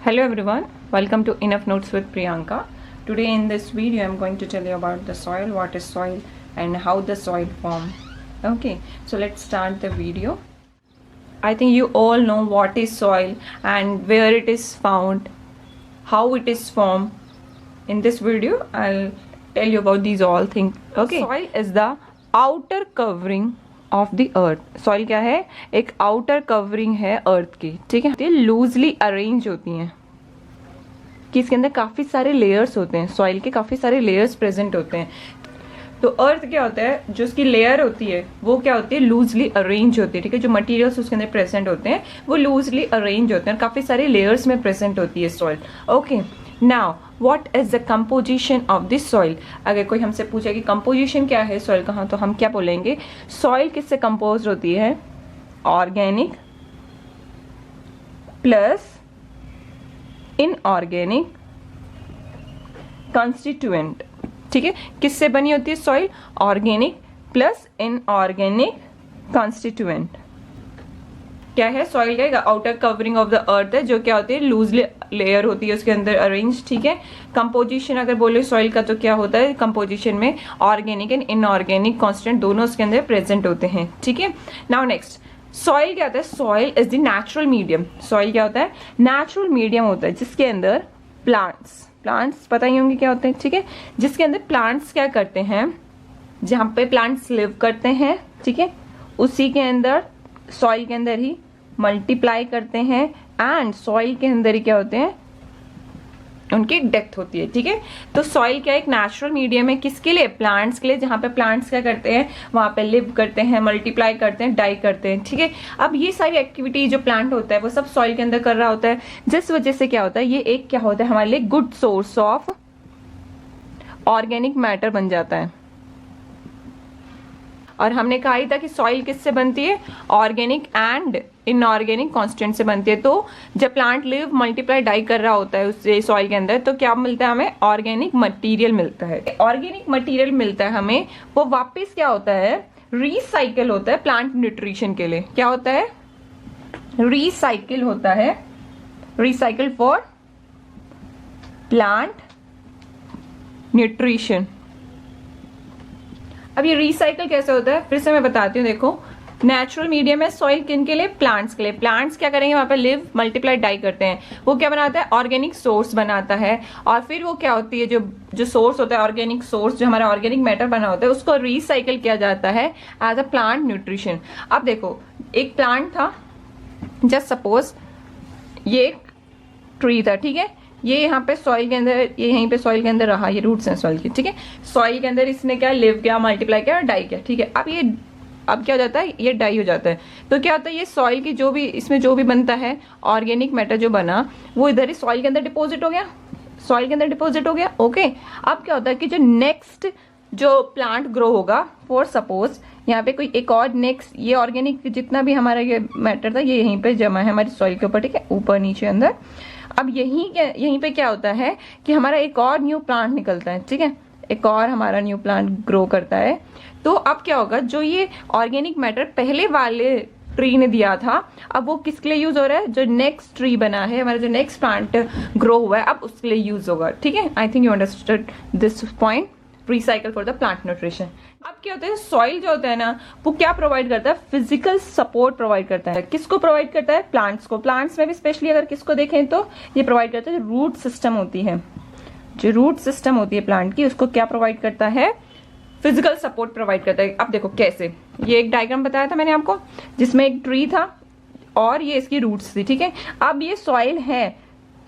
Hello everyone, welcome to Enough Notes with Priyanka. Today in this video I'm going to tell you about the soil, what is soil and how the soil form. Okay, so let's start the video. I think you all know what is soil and where it is found, how it is formed. In this video I'll tell you about these all things. Okay, soil is the outer covering of the earth. Soil क्या है? एक outer covering है अर्थ की, ठीक है. ये loosely arrange होती हैं कि इसके अंदर काफी सारे लेयर्स होते हैं. सॉइल के काफी सारे लेयर्स प्रेजेंट होते हैं. तो अर्थ क्या होता है, जो उसकी लेयर होती है वो क्या होती है, लूजली अरेंज होती है, ठीक है. जो मटेरियल्स उसके अंदर प्रेजेंट होते हैं वो लूजली अरेंज होते हैं, काफी सारे लेयर्स में प्रेजेंट होती है soil. Okay, now what is the composition of this soil. अगर कोई हमसे पूछे कि कंपोजिशन क्या है सॉइल का, तो हम क्या बोलेंगे, सॉइल किससे कंपोज होती है, ऑर्गेनिक प्लस इनऑर्गेनिक कॉन्स्टिट्यूएंट. ठीक है, किससे बनी होती है soil, organic plus inorganic constituent. क्या है, सॉइल का outer covering of the earth है, जो क्या होती है, लूजली लेयर होती है उसके अंदर अरेंज. ठीक है, कंपोजिशन अगर बोले सॉइल का तो क्या होता है, कंपोजिशन में ऑर्गेनिक एंड इनऑर्गेनिक कांस्टेंट दोनों उसके अंदर प्रेजेंट होते हैं. ठीक है, नाउ नेक्स्ट, सॉइल क्या होता है, soil is the natural medium. Soil क्या होता है, नेचुरल मीडियम होता है जिसके अंदर प्लांट्स पता ही होंगे क्या होते हैं. ठीक है, जिसके अंदर प्लांट्स क्या करते हैं, जहां पे प्लांट्स लिव करते हैं, ठीक है, उसी के अंदर सॉइल के अंदर ही मल्टीप्लाई करते हैं एंड सॉइल के अंदर ही क्या होते हैं, उनकी डेथ होती है. ठीक है, तो सॉइल क्या एक नेचुरल मीडियम है, किसके लिए, प्लांट्स के लिए, जहां पे प्लांट्स क्या करते हैं, वहां पे लिव करते हैं, मल्टीप्लाई करते हैं, डाई करते हैं. ठीक है, अब ये सारी एक्टिविटी जो प्लांट होता है वो सब सॉइल के अंदर कर रहा होता है, जिस वजह से क्या होता है, ये एक क्या होता है हमारे लिए good source of organic matter बन जाता है. और हमने कहा ही था कि सॉइल किससे बनती है, ऑर्गेनिक एंड इनऑर्गेनिक कांस्टेंट से बनती है. तो जब प्लांट लिव मल्टीप्लाई डाई कर रहा होता है उससे सॉइल के अंदर, तो क्या मिलता है हमें, ऑर्गेनिक मटेरियल मिलता है. ऑर्गेनिक मटेरियल मिलता है हमें, वो वापस क्या होता है, रिसाइकिल होता है प्लांट न्यूट्रिशन के लिए. क्या होता है, रिसाइकिल होता है, रिसाइकिल फॉर प्लांट न्यूट्रिशन. अब ये रिसाइकल कैसे होता है, फिर से मैं बताती हूँ. देखो, नेचुरल मीडियम है सॉइल, किन के लिए, प्लांट्स के लिए. प्लांट्स क्या करेंगे, वहां पे लिव मल्टीप्लाई डाई करते हैं, वो क्या बनाता है, ऑर्गेनिक सोर्स बनाता है. और फिर वो क्या होती है, जो सोर्स होता है, ऑर्गेनिक सोर्स, जो हमारा ऑर्गेनिक मैटर बना होता है, उसको रिसाइकिल किया जाता है एज अ प्लांट न्यूट्रिशन. अब देखो, एक प्लांट था, जस्ट सपोज ये एक ट्री था, ठीक है, ये यहाँ पे सॉइल के अंदर, ये यहीं पे सॉइल के अंदर रहा, ये रूट्स हैं सॉइल की. ठीक है, सॉइल के अंदर इसने क्या लिव किया, मल्टीप्लाई किया और डाई किया. ठीक है, अब क्या हो जाता है, ये डाई हो जाता है. तो क्या होता है, ये सॉइल की जो भी इसमें जो भी बनता है ऑर्गेनिक मैटर जो बना, वो इधर ही सॉइल के अंदर डिपोजिट हो गया, सॉइल के अंदर डिपोजिट हो गया. ओके, अब क्या होता है कि जो नेक्स्ट जो प्लांट ग्रो होगा, फॉर सपोज यहाँ पे कोई एक और नेक्स्ट, ये ऑर्गेनिक जितना भी हमारा ये मैटर था, ये यहीं पे जमा है हमारी सॉइल के ऊपर. ठीक है, ऊपर नीचे अंदर. अब यहीं पे क्या होता है कि हमारा एक और न्यू प्लांट निकलता है. ठीक है, एक और हमारा न्यू प्लांट ग्रो करता है. तो अब क्या होगा, जो ये ऑर्गेनिक मैटर पहले वाले ट्री ने दिया था, अब वो किसके लिए यूज हो रहा है, जो नेक्स्ट ट्री बना है हमारा, जो नेक्स्ट प्लांट ग्रो हुआ है, अब उसके लिए यूज होगा. ठीक है, I think you understood this point, recycle for the plant nutrition. अब क्या होता है, सॉइल जो होता है ना, वो क्या प्रोवाइड करता है, फिजिकल सपोर्ट प्रोवाइड करता है. किसको प्रोवाइड करता है, प्लांट्स को. प्लांट्स में भी स्पेशली अगर किसको देखें तो ये प्रोवाइड करता है, रूट सिस्टम होती है, जो रूट सिस्टम होती है प्लांट की, उसको क्या प्रोवाइड करता है, फिजिकल सपोर्ट प्रोवाइड करता है. अब देखो कैसे, ये एक डायग्राम बताया था मैंने आपको, जिसमें एक ट्री था और ये इसकी रूट्स थी. ठीक है, अब ये सॉइल है,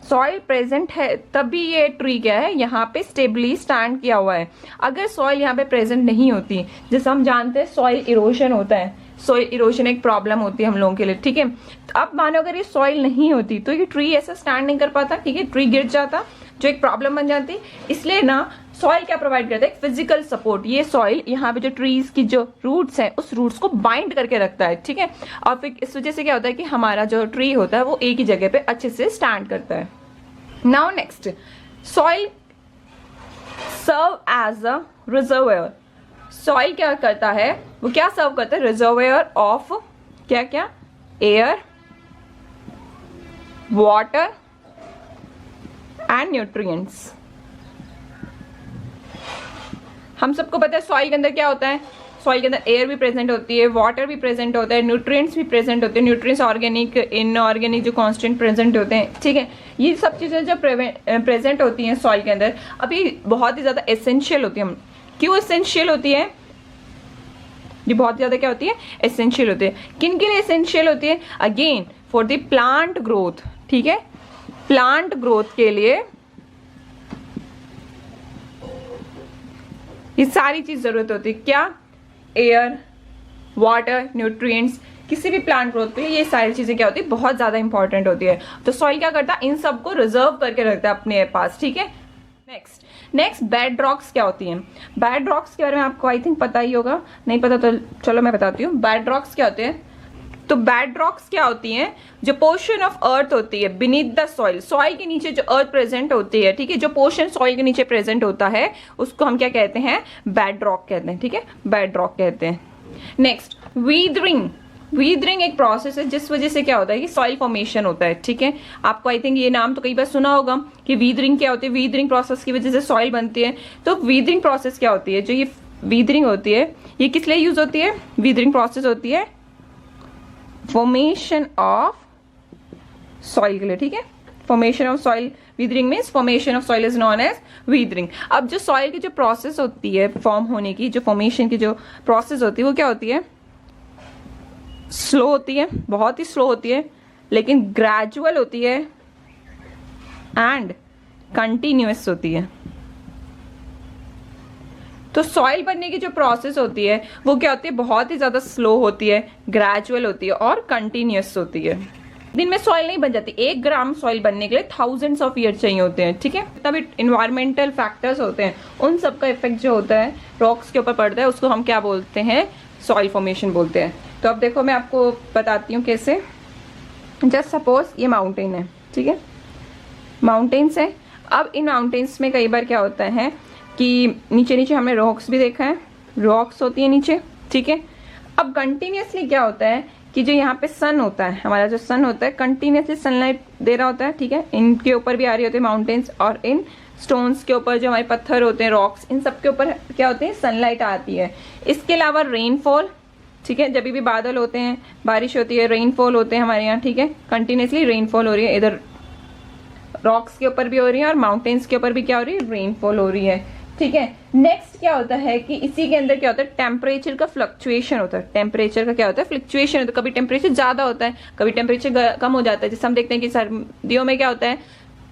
सॉइल प्रेजेंट है, तभी ये ट्री क्या है, यहाँ पे स्टेबली स्टैंड किया हुआ है. अगर सॉइल यहाँ पे प्रेजेंट नहीं होती, जैसे हम जानते हैं सॉइल इरोशन होता है, सॉइल इरोशन एक प्रॉब्लम होती है हम लोगों के लिए. ठीक है, अब मानो अगर ये सॉइल नहीं होती तो ये ट्री ऐसा स्टैंड नहीं कर पाता. ठीक है, ट्री गिर जाता, जो एक प्रॉब्लम बन जाती. इसलिए ना सॉइल क्या प्रोवाइड करता है, फिजिकल सपोर्ट. ये सॉइल यहाँ पे जो ट्रीज की जो रूट्स हैं, उस रूट्स को बाइंड करके रखता है. ठीक है, और फिर इस वजह से क्या होता है कि हमारा जो ट्री होता है वो एक ही जगह पे अच्छे से स्टैंड करता है. Now next, soil serve as a reservoir. Soil क्या करता है, वो क्या सर्व करता है, रिजर्वायर ऑफ क्या क्या, एयर, वाटर एंड न्यूट्रिएंट्स। हम सबको पता है सॉइल के अंदर क्या होता है, सॉइल के अंदर एयर भी प्रेजेंट होती है, वाटर भी प्रेजेंट होता है, न्यूट्रिएंट्स भी प्रेजेंट होते हैं, न्यूट्रिएंट्स ऑर्गेनिक इनऑर्गेनिक जो कांस्टेंट प्रेजेंट होते हैं, ठीक है। ये सब चीज़ें जब प्रेजेंट होती हैं सॉइल के अंदर, अभी बहुत ही ज़्यादा एसेंशियल होती है। क्यों एसेंशियल होती है? ये बहुत ज़्यादा क्या होती है? एसेंशियल होती है। किन के लिए एसेंशियल होती है? Again for the plant growth, ठीक है। प्लांट ग्रोथ के लिए ये सारी चीज जरूरत होती है। क्या? एयर, वाटर, न्यूट्रिएंट्स, किसी भी प्लांट ग्रोथ के लिए ये सारी चीजें क्या होती है? बहुत ज्यादा इंपॉर्टेंट होती है। तो सॉइल क्या करता है? इन सबको रिजर्व करके रखता है अपने पास, ठीक है। नेक्स्ट बेड रॉक्स क्या होती हैं? बेड रॉक्स के बारे में आपको आई थिंक पता ही होगा, नहीं पता तो चलो मैं बताती हूँ। बेड रॉक्स क्या होते हैं? तो बेड रॉक्स क्या होती हैं? जो पोर्शन ऑफ अर्थ होती है बीनीथ द सॉइल, सॉइल के नीचे जो अर्थ प्रेजेंट होती है, ठीक है, जो पोर्शन सॉइल के नीचे प्रेजेंट होता है उसको हम क्या कहते हैं? बेड रॉक कहते हैं, ठीक है, बेड रॉक कहते हैं। Next weathering. वीदरिंग एक प्रोसेस है जिस वजह से क्या होता है कि सॉइल फॉर्मेशन होता है, ठीक है। आपको आई थिंक ये नाम तो कई बार सुना होगा कि वीदरिंग क्या होती है, वीदरिंग प्रोसेस की वजह से सॉइल बनती है। तो वीदरिंग प्रोसेस क्या होती है? जो ये वीदरिंग होती है ये किस लिए यूज होती है? वीदरिंग प्रोसेस होती है फॉर्मेशन ऑफ सॉइल के लिए, ठीक है। Formation of soil, weathering means formation of soil is known as weathering. अब जो सॉइल की जो प्रोसेस होती है फॉर्म होने की, जो फॉर्मेशन की जो प्रोसेस होती है वो क्या होती है? स्लो होती है, बहुत ही स्लो होती है, लेकिन ग्रेजुअल होती है एंड कंटिन्यूअस होती है। तो सॉइल बनने की जो प्रोसेस होती है वो क्या होती है? बहुत ही ज्यादा स्लो होती है, ग्रेजुअल होती है और कंटिन्यूअस होती है। दिन में सॉइल नहीं बन जाती। 1 ग्राम सॉइल बनने के लिए थाउजेंड्स ऑफ ईयर चाहिए होते हैं, ठीक है। तभी इन्वायरमेंटल फैक्टर्स होते हैं, उन सब का इफेक्ट जो होता है रॉक्स के ऊपर पड़ता है, उसको हम क्या बोलते हैं? सॉइल फॉर्मेशन बोलते हैं। तो अब देखो मैं आपको बताती हूँ कैसे। जस्ट सपोज ये माउंटेन है, ठीक है, माउंटेन्स है। अब इन माउंटेन्स में कई बार क्या होता है कि नीचे नीचे हमने रॉक्स भी देखा है, रॉक्स होती है नीचे, ठीक है। अब कंटिन्यूसली क्या होता है कि जो यहाँ पे सन होता है, हमारा जो सन होता है कंटिन्यूसली सनलाइट दे रहा होता है, ठीक है। इनके ऊपर भी आ रही होती है माउंटेन्स, और इन स्टोन्स के ऊपर जो हमारे पत्थर होते हैं, रॉक्स, इन सब के ऊपर क्या होते हैं? सनलाइट आती है। इसके अलावा रेनफॉल, ठीक है, जब भी बादल होते हैं, बारिश होती है, रेनफॉल होते हैं हमारे यहाँ, ठीक है, कंटिन्यूसली रेनफॉल हो रही है। इधर रॉक्स के ऊपर भी हो रही है और माउंटेन्स के ऊपर भी क्या हो रही है? रेनफॉल हो रही है, ठीक है। नेक्स्ट क्या होता है कि इसी के अंदर क्या होता है? टेम्परेचर का फ्लक्चुएशन होता है। टेम्परेचर का क्या होता है? फ्लक्चुएशन होता है। कभी टेम्परेचर ज्यादा होता है, कभी टेम्परेचर कम हो जाता है। जैसे हम देखते हैं कि सर्दियों में क्या होता है?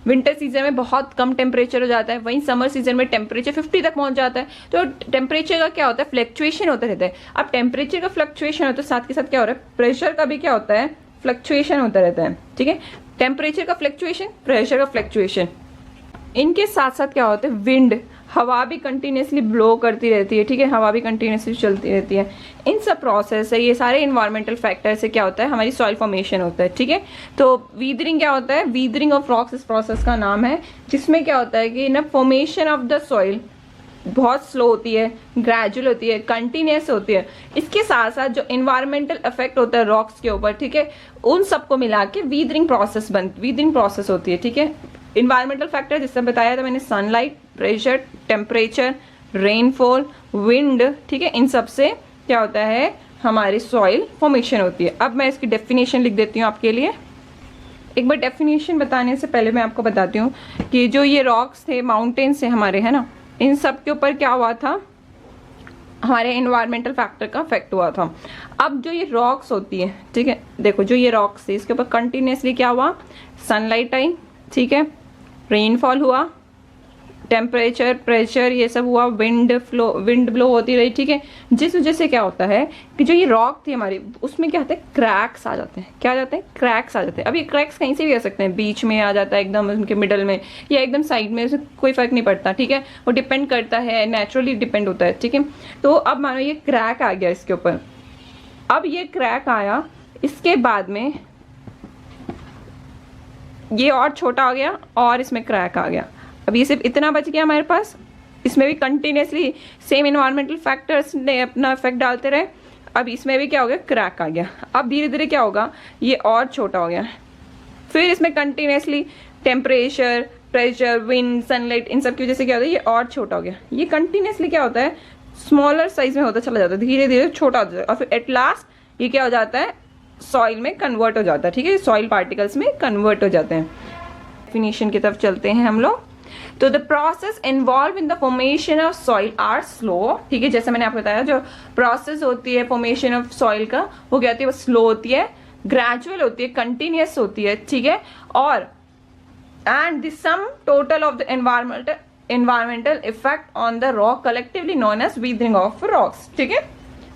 विंटर सीजन में बहुत कम टेम्परेचर हो जाता है, वहीं समर सीजन में टेम्परेचर 50 तक पहुंच जाता है। तो टेम्परेचर का क्या होता है? फ्लक्चुएशन होता रहता है। अब टेम्परेचर का फ्लक्चुएशन होता है, साथ के साथ क्या हो रहा है? प्रेशर का भी क्या होता है? फ्लक्चुएशन होता रहता है, ठीक है। टेम्परेचर का फ्लक्चुएशन, प्रेशर का फ्लक्चुएशन, इनके साथ साथ क्या होता है? विंड, हवा भी कंटिन्यूसली ब्लो करती रहती है, ठीक है, हवा भी कंटिन्यूसली चलती रहती है। इन सब प्रोसेस है, ये सारे इन्वायरमेंटल फैक्टर से क्या होता है? हमारी सॉइल फॉर्मेशन होता है, ठीक है। तो वीदरिंग क्या होता है? वीदरिंग ऑफ रॉक्स इस प्रोसेस का नाम है, जिसमें क्या होता है कि ना फॉर्मेशन ऑफ द सॉइल बहुत स्लो होती है, ग्रेजुअल होती है, कंटिन्यूस होती है। इसके साथ साथ जो इन्वायरमेंटल इफेक्ट होता है रॉक्स के ऊपर, ठीक है, उन सबको मिला के वीदरिंग प्रोसेस होती है, ठीक है। इन्वायरमेंटल फैक्टर जिससे बताया था मैंने, sunlight, pressure, temperature, rainfall, wind, ठीक है, इन सब से क्या होता है? हमारी सॉइल फॉर्मेशन होती है। अब मैं इसकी डेफिनेशन लिख देती हूँ आपके लिए। एक बार डेफिनेशन बताने से पहले मैं आपको बताती हूँ कि जो ये रॉक्स थे, माउंटेन्स थे हमारे, है ना, इन सब के ऊपर क्या हुआ था? हमारे इन्वायरमेंटल फैक्टर का इफेक्ट हुआ था। अब जो ये रॉक्स होती है, ठीक है, देखो जो ये रॉक्स थी इसके ऊपर कंटिन्यूसली क्या हुआ? सनलाइट आई, ठीक है, रेनफॉल हुआ, टेम्परेचर, प्रेशर, ये सब हुआ, विंड ब्लो होती रही, ठीक है। जिस वजह से क्या होता है कि जो ये रॉक थी हमारी, उसमें क्या होता है? क्रैक्स आ जाते हैं। क्या आ जाते हैं? क्रैक्स आ जाते हैं। अब ये क्रैक्स कहीं से भी आ सकते हैं, बीच में आ जाता है, एकदम उनके मिडल में, या एकदम साइड में, उसमें कोई फर्क नहीं पड़ता, ठीक है। वो डिपेंड करता है, नेचुरली डिपेंड होता है, ठीक है। तो अब मानो ये क्रैक आ गया इसके ऊपर। अब ये क्रैक आया, इसके बाद में ये और छोटा हो गया और इसमें क्रैक आ गया। अब ये सिर्फ इतना बच गया हमारे पास। इसमें भी कंटिन्यूसली सेम इन्वायरमेंटल फैक्टर्स ने अपना इफेक्ट डालते रहे। अब इसमें भी क्या हो गया? क्रैक आ गया। अब धीरे धीरे क्या होगा? ये और छोटा हो गया। फिर इसमें continuously temperature, pressure, wind, sunlight, इन सब की वजह से क्या होता है ये और छोटा हो गया। ये कंटिन्यूसली क्या होता है स्मॉलर साइज में होता चला जाता है, धीरे धीरे छोटा हो जाता है और फिर एट लास्ट ये क्या हो जाता है सॉइल में कन्वर्ट हो जाता है। ठीक है, सॉइल पार्टिकल्स में कन्वर्ट हो जाते हैं। डेफिनेशन की तरफ चलते हैं हम लोग। तो the process involve in the formation of soil are slow. ठीक है, जैसे मैंने आपको बताया जो प्रोसेस होती है फॉर्मेशन ऑफ सॉइल का वो क्या होती है, वो स्लो होती है, ग्रेजुअल होती है, कंटिन्यूस होती है। ठीक है, और and the sum total of the environmental effect on the rock collectively known as weathering of rocks। ठीक है,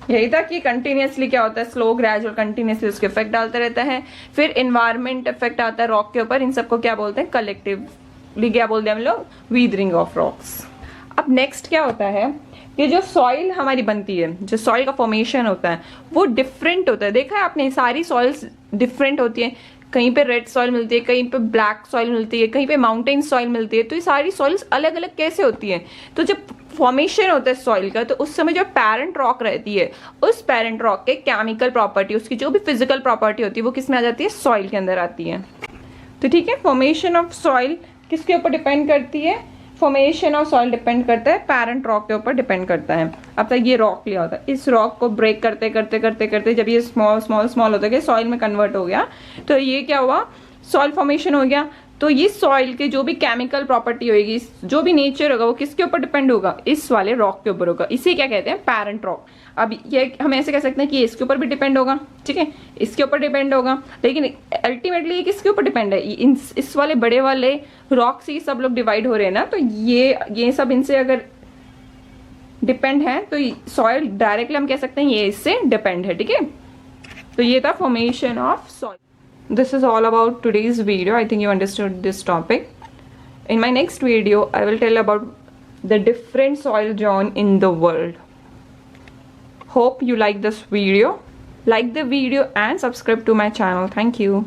यही था कि कंटिन्यूसली क्या होता है स्लो ग्रेजुअल कंटिन्यूसली उसके इफेक्ट डालता रहता है, फिर एनवायरमेंट इफेक्ट आता है रॉक के ऊपर, इन सबको क्या बोलते हैं कलेक्टिवली क्या बोलते हैं हम लोग वीदरिंग ऑफ रॉक्स। अब नेक्स्ट क्या होता है कि जो सॉइल हमारी बनती है, जो सॉइल का फॉर्मेशन होता है वो डिफरेंट होता है। देखा है आपने सारी सॉइल्स डिफरेंट होती है, कहीं पे रेड सॉइल मिलती है, कहीं पे ब्लैक सॉइल मिलती है, कहीं पे माउंटेन सॉइल मिलती है। तो ये सारी सॉइल्स अलग अलग कैसे होती है, तो जब फॉर्मेशन होता है सॉइल का तो उस समय जो पेरेंट रॉक रहती है उस पेरेंट रॉक के केमिकल प्रॉपर्टी, उसकी जो भी फिजिकल प्रॉपर्टी होती है वो किस में आ जाती है सॉइल के अंदर आती है। तो ठीक है, फॉर्मेशन ऑफ सॉइल किसके ऊपर डिपेंड करती है, फॉर्मेशन ऑफ सॉइल डिपेंड करता है पेरेंट रॉक के ऊपर डिपेंड करता है। अब तक ये रॉक लिया होता है, इस रॉक को ब्रेक करते करते करते करते जब ये स्मॉल स्मॉल स्मॉल होता गया सॉइल में कन्वर्ट हो गया तो ये क्या हुआ सॉइल फॉर्मेशन हो गया। तो ये सॉइल के जो भी केमिकल प्रॉपर्टी होगी, जो भी नेचर होगा वो किसके ऊपर डिपेंड होगा, इस वाले रॉक के ऊपर होगा। इसे क्या कहते हैं पेरेंट रॉक। अब ये हम ऐसे कह सकते हैं कि इसके ऊपर भी डिपेंड होगा, ठीक है, इसके ऊपर डिपेंड होगा, लेकिन अल्टीमेटली ये किसके ऊपर डिपेंड है, इस वाले बड़े वाले रॉक से सब लोग डिवाइड हो रहे हैं ना, तो ये सब इनसे अगर डिपेंड है तो सॉइल डायरेक्टली हम कह सकते हैं ये इससे डिपेंड है। ठीक है, तो ये था formation of soil. This is all about today's video. I think you understood this topic. In my next video, I will tell about the different soil zone in the world. Hope you like this video. Like the video and subscribe to my channel. Thank you.